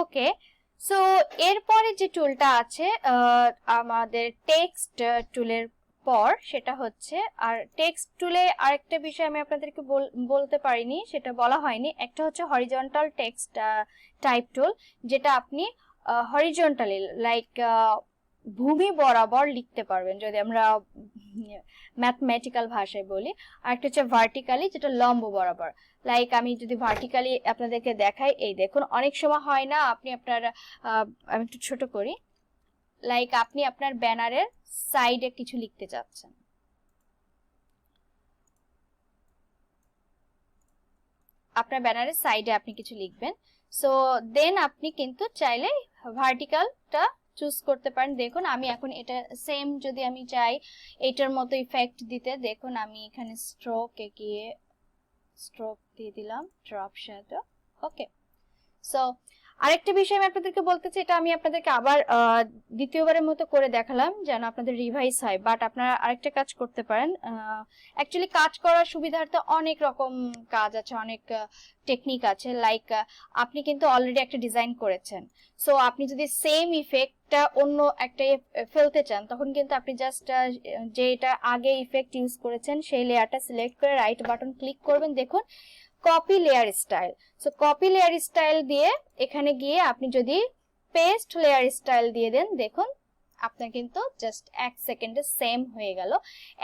ওকে, so এরপরে যে টুলটা আছে আমাদের টেক্সট টুলের পর, সেটা হচ্ছে, আর টেক্সট টুলে আরেকটা বিষয় আমি আপনাদেরকে বলতে পারিনি, সেটা বলা হয়নি, একটা হচ্ছে হরিজন্টাল টেক্সট টাইপ টুল, যেটা আপনি হরিজন্টালি লাইক ভূমি বরাবর লিখতে পারবেন যদি আমরা ম্যাথমেটিক্যাল ভাষায় বলি। আর একটা হচ্ছে ভার্টিক্যালি, যেটা লম্ব বরাবর। লাইক আমি যদি ভার্টিক্যালি আপনাদেরকে দেখাই, এই দেখুন, অনেক সময় হয় না আপনি আপনার আমি একটু ছোট করি, লাইক আপনি আপনার ব্যানারের সাইডে কিছু লিখতে চাচ্ছেন, আপনার ব্যানারের সাইডে আপনি কিছু লিখবেন, সো দেন আপনি কিন্তু চাইলে ভার্টিক্যালটা চুজ করতে পারেন। দেখুন আমি এখন এটা সেম যদি আমি চাই এটার মতো ইফেক্ট দিতে, দেখুন আমি এখানে স্ট্রোকে গিয়ে স্ট্রোক দিয়ে দিলাম, ড্রপ শ্যাডো। ওকে, সো আরেকটা বিষয় আমি আপনাদেরকে বলতে চাই, এটা আমি আপনাদেরকে আবার দ্বিতীয়বারের মতো করে দেখালাম যেন আপনাদের রিভাইজ হয়, বাট আপনারা আরেকটা কাজ করতে পারেন। অ্যাকচুয়ালি কাজ করার সুবিধার্থে অনেক রকম কাজ আছে, অনেক টেকনিক আছে, লাইক আপনি কিন্তু অলরেডি একটা ডিজাইন করেছেন, সো আপনি যদি সেম ইফেক্টটা অন্য একটা ফেলতে চান, তখন কিন্তু আপনি জাস্ট যেটা আগে ইফেক্ট ইউজ করেছেন সেই লেয়ারটা সিলেক্ট করে রাইট বাটন ক্লিক করবেন, দেখুন copy layer style. So copy layer style দিয়ে এখানে গিয়ে আপনি যদি পেস্ট লেয়ার স্টাইল দিয়ে দেন, দেখুন আপনার কিন্তু জাস্ট 1 সেকেন্ডে সেম হয়ে গেল।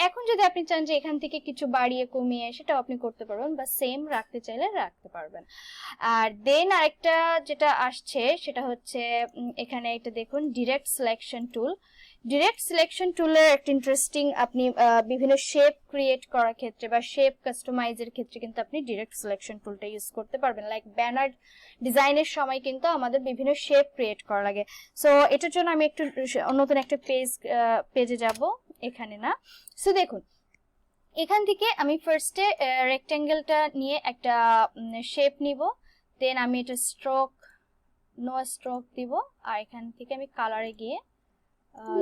এখন যদি আপনি চান যে এখান থেকে কিছু বাড়িয়ে কমিয়ে সেটাও আপনি করতে পারবেন, বা সেম রাখতে চাইলে রাখতে পারবেন। আর দেন আরেকটা যেটা আসছে সেটা হচ্ছে এখানে এটা দেখুন direct selection tool. Direct selection টুলের একটা ইন্টারেস্টিং, আপনি বিভিন্ন শেপ ক্রিয়েট করার ক্ষেত্রে বা শেপ কাস্টমাইজের ক্ষেত্রে কিন্তু আপনি ডিরেক্ট সিলেকশন টুলটা ইউজ করতে পারবেন। লাইক ব্যানার ডিজাইনের সময় কিন্তু আমাদের বিভিন্ন শেপ ক্রিয়েট করা লাগে, সো এটার জন্য আমি একটু নতুন একটা পেজে যাব, এখানে না। সো দেখুন এখান থেকে আমি ফার্স্টে রেক্টেঙ্গেলটা নিয়ে একটা শেপ নিব, দেন আমি এটা স্ট্রোক নো স্ট্রোক দিব, আর এখান থেকে আমি কালারে গিয়ে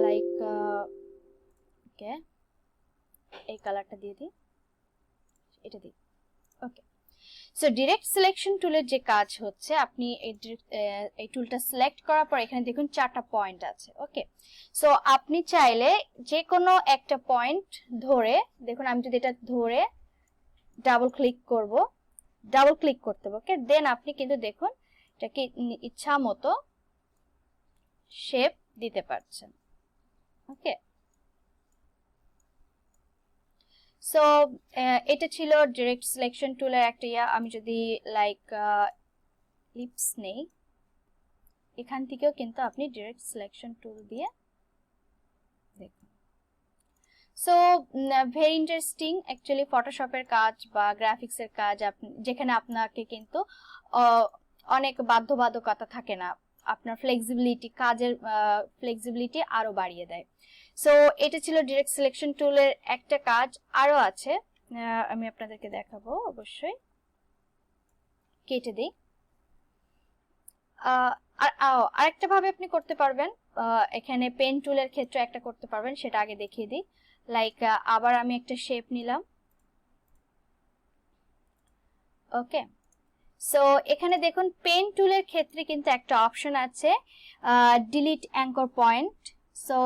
লাইক ওকে এই কালারটা দিয়ে দিই, এটা দিই। ওকে, সো ডিরেক্ট সিলেকশন টুলের যে কাজ হচ্ছে, আপনি এই টুলটা সিলেক্ট করার পর এখানে দেখুন 4টা পয়েন্ট আছে। ওকে, সো আপনি চাইলে যে কোনো একটা পয়েন্ট ধরে, দেখুন আমি যদি এটা ধরে ডাবল ক্লিক করব, ডাবল ক্লিক করতে হবে। ওকে, দেন আপনি কিন্তু দেখুন এটাকে ইচ্ছা মতো শেপ দিতে পারছেন। ওকে, সো এটা ছিল ডিরেক্ট সিলেকশন টুলের একটা আমি যদি লাইক লিপস নেই, এখান থেকেও কিন্তু আপনি ডিরেক্ট সিলেকশন টুল দিয়ে দেখুন। সো ভেরি ইন্টারেস্টিং অ্যাকচুয়ালি ফটোশপের কাজ বা গ্রাফিক্সের কাজ, যেখানে আপনাকে কিন্তু অনেক বাধ্যবাধকতা থাকে না, আপনার ফ্লেক্সিবিলিটি, কাজের ফ্লেক্সিবিলিটি আরো বাড়িয়ে দেয়। সো এটা ছিল ডিরেক্ট সিলেকশন টুলের একটা কাজ। আরো আছে, আমি আপনাদেরকে দেখাবো, অবশ্যই কেটে দিই। আরেকটা ভাবে আপনি করতে পারবেন, এখানে পেন টুলের ক্ষেত্রে একটা করতে পারবেন, সেটা আগে দেখিয়ে দিই। লাইক আবার আমি একটা শেপ নিলাম। ওকে, সো এখানে দেখুন পেন টুলের ক্ষেত্রে কিন্তু একটা অপশন আছে delete anchor point. So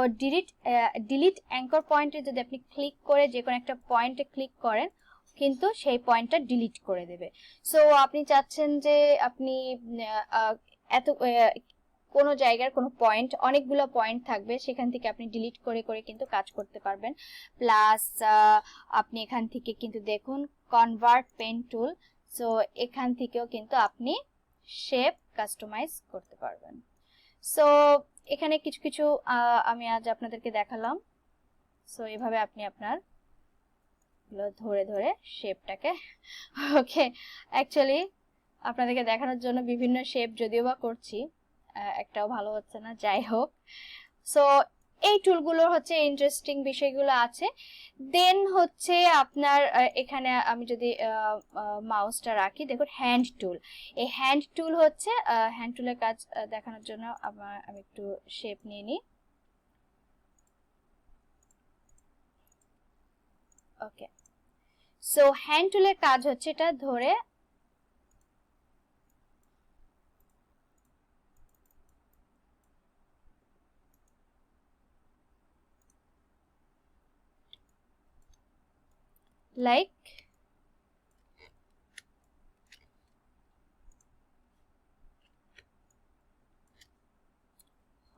delete anchor পয়েন্টে যদি আপনি ক্লিক করে যে কোনো একটা পয়েন্টে ক্লিক করেন, কিন্তু সেই পয়েন্টটা ডিলিট করে দেবে। সো আপনি চাচ্ছেন যে আপনি এত কোনো জায়গার কোনো পয়েন্ট, অনেকগুলো পয়েন্ট থাকবে, সেখান থেকে আপনি ডিলিট করে করে কিন্তু কাজ করতে পারবেন। প্লাস আপনি এখান থেকে কিন্তু দেখুন কনভার্ট পেন টুল, সো এখান থেকেও কিন্তু আপনি শেপ কাস্টমাইজ করতে পারবেন। সো এখানে কিছু কিছু আমি আজ আপনাদেরকে দেখালাম। সো এভাবে আপনি আপনার ধরে ধরে শেপটাকে, ওকে, অ্যাকচুয়ালি আপনাদেরকে দেখানোর জন্য বিভিন্ন শেপ যদিও বা করছি, একটাও ভালো হচ্ছে না, যাই হোক। সো এই টুলগুলোর হচ্ছে ইন্টারেস্টিং বিষয়গুলো আছে। দেন হচ্ছে আপনার এখানে আমি যদি মাউসটা রাখি, দেখুন হ্যান্ড টুল। এই হ্যান্ড টুল হচ্ছে হ্যান্ড টুলের কাজ দেখানোর জন্য আমি একটু শেপ নিয়ে নিই। ওকে, সো হ্যান্ড টুলের কাজ হচ্ছে এটা ধরে লাইক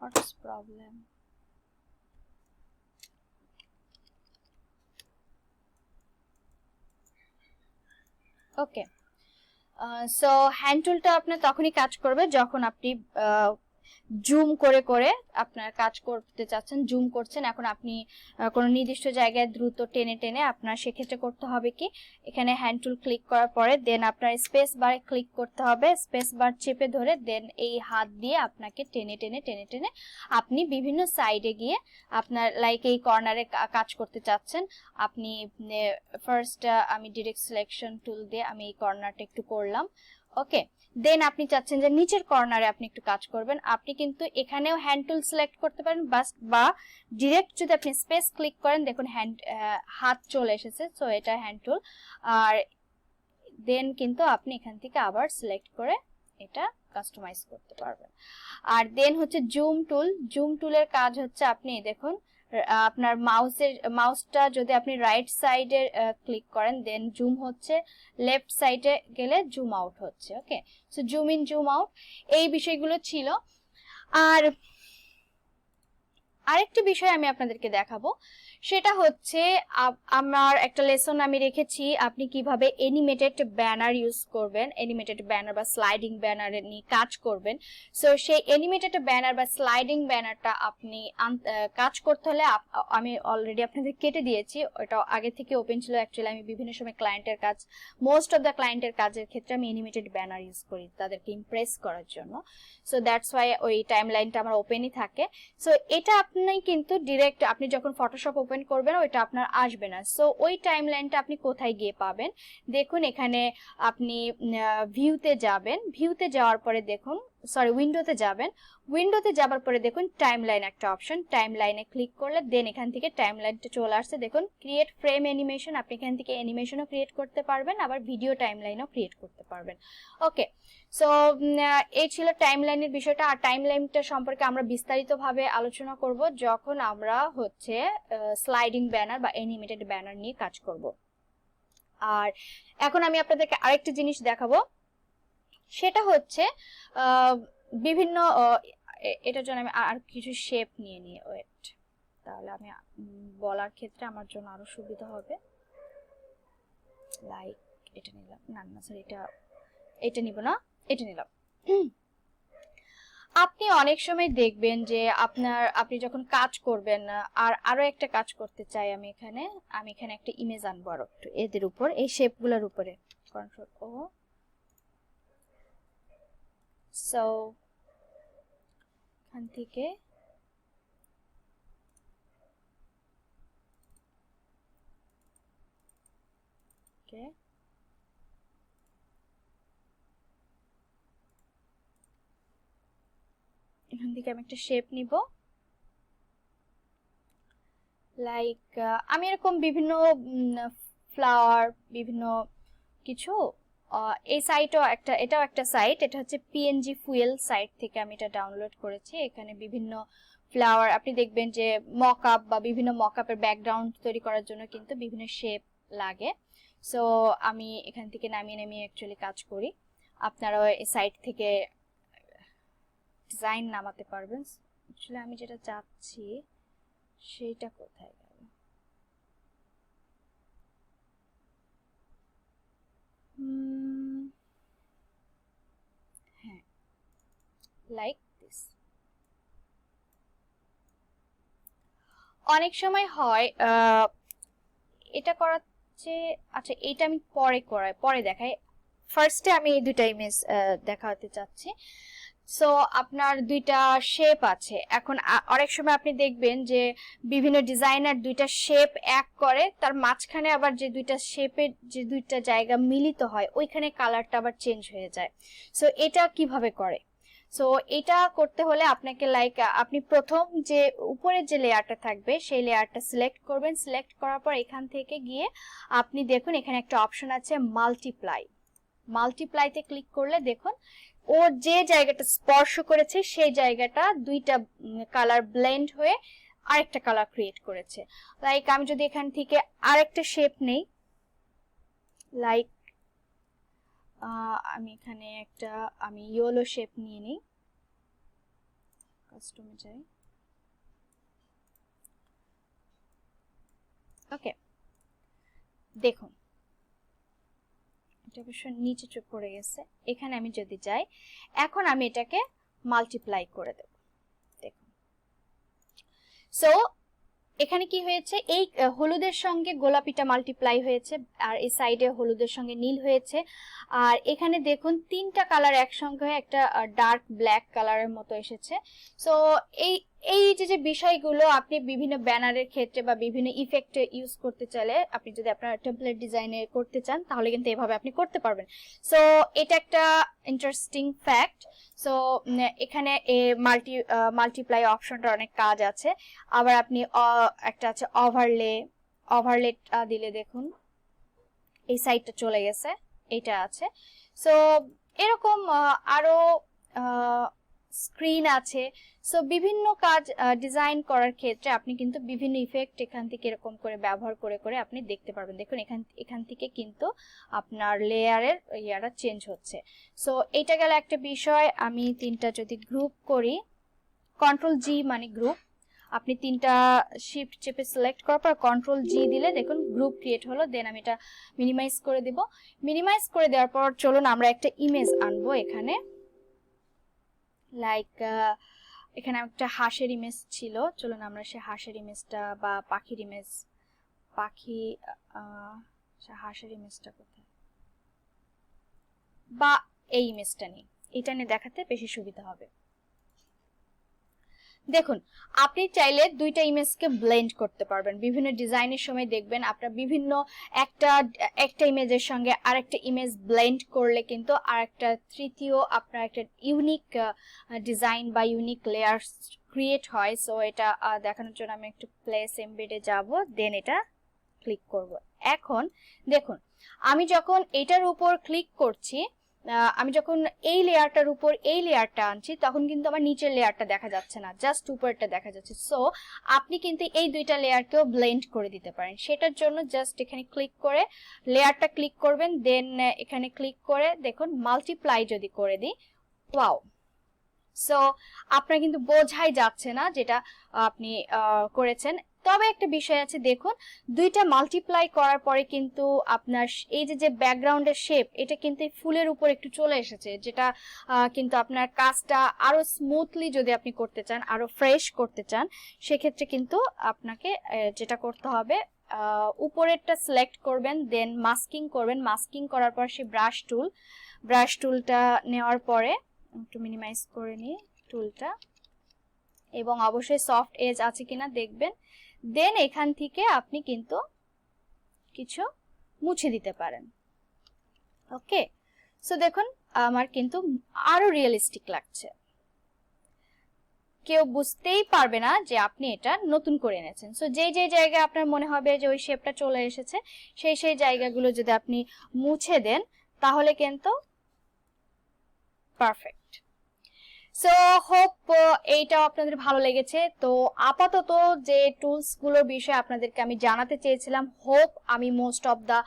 what's problem? ওকে, সো হ্যান্ড টুলটা আপনার তখনই কাজ করবে যখন আপনি জুম করে করে আপনার কাজ করতে চাচ্ছেন, জুম করছেন। এখন আপনি কোনো নির্দিষ্ট জায়গায় দ্রুত টেনে টেনে আপনার সেক্ষেত্রে করতে হবে কি, এখানে হ্যান্ড টুল ক্লিক করার পরে দেন আপনার স্পেস বারে ক্লিক করতে হবে, স্পেস বার চেপে ধরে দেন এই হাত দিয়ে আপনাকে টেনে টেনে টেনে টেনে আপনি বিভিন্ন সাইডে গিয়ে আপনার লাইক এই কর্নারে কাজ করতে চাচ্ছেন আপনি। ফার্স্ট আমি ডিরেক্ট সিলেকশন টুল দিয়ে আমি এই কর্নারটা একটু করলাম। ওকে, দেন আপনি চাচ্ছেন যে নিচের কর্নারে আপনি একটু কাজ করবেন, আপনি কিন্তু এখানেও হ্যান্ড টুল সিলেক্ট করতে পারেন বা ডিরেক্ট যদি আপনি স্পেস ক্লিক করেন দেখুন হাত চলে এসেছে, সো এটা হ্যান্ড টুল। আর দেন কিন্তু আপনি এখান থেকে আবার সিলেক্ট করে এটা কাস্টমাইজ করতে পারবেন। আর দেন হচ্ছে জুম টুল। জুম টুলের কাজ হচ্ছে আপনি দেখুন আপনার মাউসটা যদি আপনি রাইট সাইডে ক্লিক করেন দেন জুম হচ্ছে, লেফট সাইডে গেলে জুম আউট হচ্ছে। Okay, so zoom in zoom out এই বিষয়গুলো ছিল। আর আরেকটি বিষয় আমি আপনাদেরকে দেখাবো, সেটা হচ্ছে আমার একটা লেসন আমি রেখেছি আপনি কিভাবে অ্যানিমেটেড ব্যানার ইউজ করবেন, অ্যানিমেটেড ব্যানার বা স্লাইডিং ব্যানার নিয়ে কাজ করবেন। সো সেই অ্যানিমেটেড ব্যানার বা স্লাইডিং ব্যানারটা আপনি কাজ করতে হলে আমি অলরেডি আপনাদের কেটে দিয়েছি, ওটা আগে থেকে ওপেন ছিল। অ্যাকচুয়ালি আমি বিভিন্ন সময় ক্লায়েন্টের কাজ, মোস্ট অফ দ্য ক্লায়েন্টের কাজের ক্ষেত্রে আমি অ্যানিমেটেড ব্যানার ইউজ করি তাদেরকে ইমপ্রেস করার জন্য। সো দ্যাটস ওয়াই ওই টাইম লাইনটা আমার ওপেনই থাকে। সো এটা আপনি কিন্তু ডিরেক্ট আপনি যখন ফটোশপ ওপেন করবেন ওইটা আপনার আসবে না। সো ওই টাইম লাইনটা আপনি কোথায় গিয়ে পাবেন, দেখুন এখানে আপনি ভিউতে যাবেন, ভিউতে যাওয়ার পরে দেখুন উইন্ডোতে যাবেন, উইন্ডোতে যাবার পরে দেখুন টাইম লাইন একটা অপশন, টাইম লাইনে ক্লিক করলে দেন এখান থেকে টাইম লাইনটা চলে আসছে। দেখুন ক্রিয়েট ফ্রেম অ্যানিমেশন, আপনি এখান থেকে অ্যানিমেশনও ক্রিয়েট করতে পারবেন আবার ভিডিও টাইম লাইনও ক্রিয়েট করতে পারবেন। ওকে, সো এই ছিল টাইম লাইনের বিষয়টা। আর টাইম লাইনটা সম্পর্কে আমরা বিস্তারিতভাবে আলোচনা করব যখন আমরা হচ্ছে স্লাইডিং ব্যানার বা অ্যানিমেটেড ব্যানার নিয়ে কাজ করব। আর এখন আমি আপনাদেরকে আরেকটা জিনিস দেখাবো, সেটা হচ্ছে বিভিন্ন এটার জন্য আমি আর কিছু শেপ নিয়ে নিই, ওয়েট, তাহলে আমি বলার ক্ষেত্রে আমার জন্য আরো সুবিধা হবে। লাইক এটা নিলাম, না স্যার এটা নিব না, এটা নিলাম। আপনি অনেক সময় দেখবেন যে আপনি যখন কাজ করবেন, আর আরো একটা কাজ করতে চাই আমি এখানে একটা ইমেজ আনবো আরো একটু এদের উপর, এই শেপগুলোর উপরে কন্ট্রোল ও, সো এখান থেকে ওকে এখান থেকে আমি একটা শেপ নিব, লাইক আমি এরকম বিভিন্ন ফ্লাওয়ার বিভিন্ন কিছু এই সাইটও একটা, এটাও একটা সাইট, এটা হচ্ছে পিএনজি ফুয়েল সাইট থেকে আমি এটা ডাউনলোড করেছি। এখানে বিভিন্ন ফ্লাওয়ার আপনি দেখবেন যে মকআপ বা বিভিন্ন মকআপের ব্যাকগ্রাউন্ড তৈরি করার জন্য কিন্তু বিভিন্ন শেপ লাগে। সো আমি এখান থেকে নামিয়ে নামিয়ে অ্যাকচুয়ালি কাজ করি, আপনারা এই সাইট থেকে ডিজাইন নামাতে পারবেন। অ্যাকচুয়ালি আমি যেটা চাচ্ছি সেইটা কোথায় গেল, হ্যাঁ, লাইক দিস। অনেক সময় হয় এটা করাচ্ছে, আচ্ছা এইটা আমি পরে দেখাই, ফার্স্টে আমি এই দুইটা ইমেজ দেখাতে চাচ্ছি। সো আপনার দুইটা শেপ আছে, এখন অনেক সময় আপনি দেখবেন যে বিভিন্ন ডিজাইনার দুইটা শেপ এক করে, তার মাঝখানে আবার যে দুইটা শেপের যে দুইটা জায়গা মিলিত হয় ওইখানে কালারটা আবার চেঞ্জ হয়ে যায়। সো এটা কিভাবে করে, সো এটা করতে হলে আপনাকে আপনি প্রথম যে উপরের যে লেয়ারটা থাকবে সেই লেয়ারটা সিলেক্ট করবেন, সিলেক্ট করার পর এখান থেকে গিয়ে আপনি দেখুন এখানে একটা অপশন আছে মাল্টিপ্লাইতে ক্লিক করলে দেখুন ও যে জায়গাটা স্পর্শ করেছে সেই জায়গাটা দুইটা কালার ব্লেন্ড হয়ে আরেকটা কালার ক্রিয়েট করেছে। লাইক আমি যদি এখান থেকে আরেকটা শেপ নেই, লাইক আমি এখানে একটা ইয়েলো শেপ নিয়ে নিই, কাস্টমে যাই। ওকে, দেখুন এটা অবশ্য নিচে চুপ পড়ে গেছে। এখানে আমি যদি যাই, এখন আমি এটাকে মাল্টিপ্লাই করে দেব। দেখুন, সো এখানে কি হয়েছে, এই হলুদের সঙ্গে গোলাপিটা মাল্টিপ্লাই হয়েছে, আর এই সাইডে হলুদের সঙ্গে নীল হয়েছে। আর এখানে দেখুন তিনটা কালার একসঙ্গে হয়ে একটা ডার্ক ব্ল্যাক কালারের মতো এসেছে। সো এই এই যে বিষয়গুলো আপনি বিভিন্ন ব্যানারের ক্ষেত্রে বা বিভিন্ন ইফেক্টে ইউজ করতে চাইলে, আপনি যদি আপনার টেমপ্লেট ডিজাইনে করতে চান তাহলে কিন্তু এভাবে আপনি করতে পারবেন। সো এটা একটা ইন্টারেস্টিং ফ্যাক্ট। সো এখানে মাল্টিপ্লাই অপশনটা অনেক কাজ আছে। আবার আপনি একটা আছে ওভারলে দিলে দেখুন এই সাইডটা চলে গেছে, এটা আছে। সো এরকম আরো স্ক্রিন আছে। সো বিভিন্ন কাজ ডিজাইন করার ক্ষেত্রে আপনি কিন্তু বিভিন্ন ইফেক্ট এখান থেকে এরকম করে ব্যবহার করে করে আপনি দেখতে পারবেন। দেখুন এখান থেকে কিন্তু আপনার লেয়ারের ইয়াটা চেঞ্জ হচ্ছে। সো এটা গেল একটা বিষয়। আমি তিনটা যদি গ্রুপ করি, কন্ট্রোল জি মানে গ্রুপ, আপনি তিনটা শিফট চেপে সিলেক্ট করার পর কন্ট্রোল জি দিলে দেখুন গ্রুপ ক্রিয়েট হলো। দেন আমি এটা মিনিমাইজ করে দেব। মিনিমাইজ করে দেওয়ার পর চলুন আমরা একটা ইমেজ আনবো এখানে। লাইক এখানে একটা হাঁসের ইমেজ ছিল, চলুন আমরা সে হাঁসের ইমেজটা বা পাখির ইমেজ, হাঁসের ইমেজটা কোথায়, বা এই ইমেজটা নেই, এটা নিয়ে দেখাতে বেশি সুবিধা হবে। দেখুন আপনি চাইলে দুইটা ইমেজকে ব্লেন্ড করতে পারবেন। বিভিন্ন ডিজাইনের সময় দেখবেন আপনার বিভিন্ন একটা ইমেজের সঙ্গে আরেকটা ইমেজ ব্লেন্ড করলে কিন্তু আরেকটা তৃতীয় আপনার একটা ইউনিক ডিজাইন বা ইউনিক লেয়ার ক্রিয়েট হয়। সো এটা দেখানোর জন্য আমি একটু প্লেস এমবেডে যাব, দেন এটা ক্লিক করব। এখন দেখুন আমি যখন এটার উপর ক্লিক করছি, আমি যখন এই লেয়ারটার উপর এই লেয়ারটা আনছি, তখন কিন্তু আমার নিচের লেয়ারটা দেখা যাচ্ছে না, জাস্ট উপরটা দেখা যাচ্ছে। সো আপনি কিন্তু এই দুইটা লেয়ারকেও ব্লেন্ড করে দিতে পারেন। সেটার জন্য জাস্ট এখানে ক্লিক করে লেয়ারটা ক্লিক করবেন, দেন এখানে ক্লিক করে দেখুন মাল্টিপ্লাই যদি করে দিই, ওয়াও। সো আপনার কিন্তু বোঝাই যাচ্ছে না যেটা আপনি করেছেন। তবে একটা বিষয় আছে, দেখুন দুইটা মাল্টিপ্লাই করার পরে কিন্তু আপনার এই যে ব্যাকগ্রাউন্ডের শেপ, এটা কিন্তু ফুলের উপর একটু চলে এসেছে, যেটা কিন্তু আপনার কাজটা আরো স্মুথলি যদি আপনি করতে চান, আরো ফ্রেশ করতে চান, সেক্ষেত্রে কিন্তু আপনাকে যেটা করতে হবে, উপরেরটা সিলেক্ট করবেন, দেন মাস্কিং করবেন। মাস্কিং করার পর সেই ব্রাশ টুলটা নেওয়ার পরে একটু মিনিমাইজ করে নিই টুলটা, এবং অবশ্যই সফট এজ আছে কিনা দেখবেন। দেন এখান থেকে আপনি কিন্তু কিছু মুছে দিতে পারেন। ওকে, সো দেখুন আমার কিন্তু আরো রিয়েলিস্টিক লাগছে, কেউ বুঝতেই পারবে না যে আপনি এটা নতুন করে এনেছেন। সো যে জায়গায় আপনার মনে হবে যে ওই শেপটা চলে এসেছে, সেই জায়গাগুলো যদি আপনি মুছে দেন তাহলে কিন্তু পারফেক্ট। সো হোপ এইটা আপনাদের ভালো লেগেছে। তো আপাতত যে টুলস গুলোর বিষয়ে আপনাদেরকে আমি জানাতে চেয়েছিলাম, হোপ আমি মোস্ট অফ দা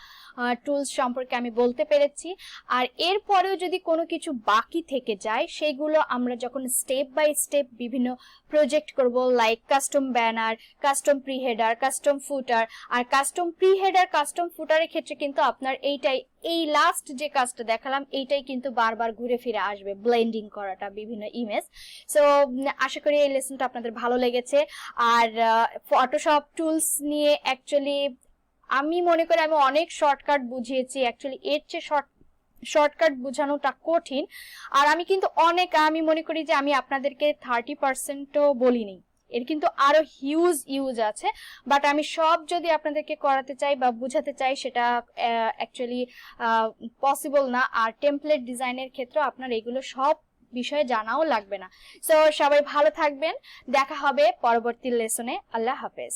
টুলস সম্পর্কে আমি বলতে পেরেছি। আর এরপরেও যদি কোনো কিছু বাকি থেকে যায়, সেগুলো আমরা যখন স্টেপ বাই স্টেপ বিভিন্ন প্রজেক্ট করব, like custom banner, custom pre header, custom footer. আর কাস্টম প্রি হেডার, কাস্টম ফুটারের ক্ষেত্রে কিন্তু আপনার এই লাস্ট যে কাজটা দেখালাম, এইটাই কিন্তু বারবার ঘুরে ফিরে আসবে, ব্লেন্ডিং করাটা বিভিন্ন ইমেজ। সো আশা করি এই লেসনটা আপনাদের ভালো লেগেছে। আর ফটোশপ টুলস নিয়ে অ্যাকচুয়ালি আমি মনে করি আমি অনেক শর্টকাট বুঝিয়েছি, অ্যাকচুয়ালি এর চেয়ে শর্টকাট বোঝানোটা কঠিন। আর আমি কিন্তু আমি মনে করি যে আমি আপনাদেরকে 30%ও বলিনি, এর কিন্তু আরো হিউজ আছে। বাট আমি সব যদি আপনাদেরকে করাতে চাই বা বুঝাতে চাই, সেটা অ্যাকচুয়ালি পসিবল না। আর টেমপ্লেট ডিজাইনের ক্ষেত্রে আপনার এগুলো সব বিষয়ে জানাও লাগবে না। সো সবাই ভালো থাকবেন, দেখা হবে পরবর্তী লেসনে। আল্লাহ হাফেজ।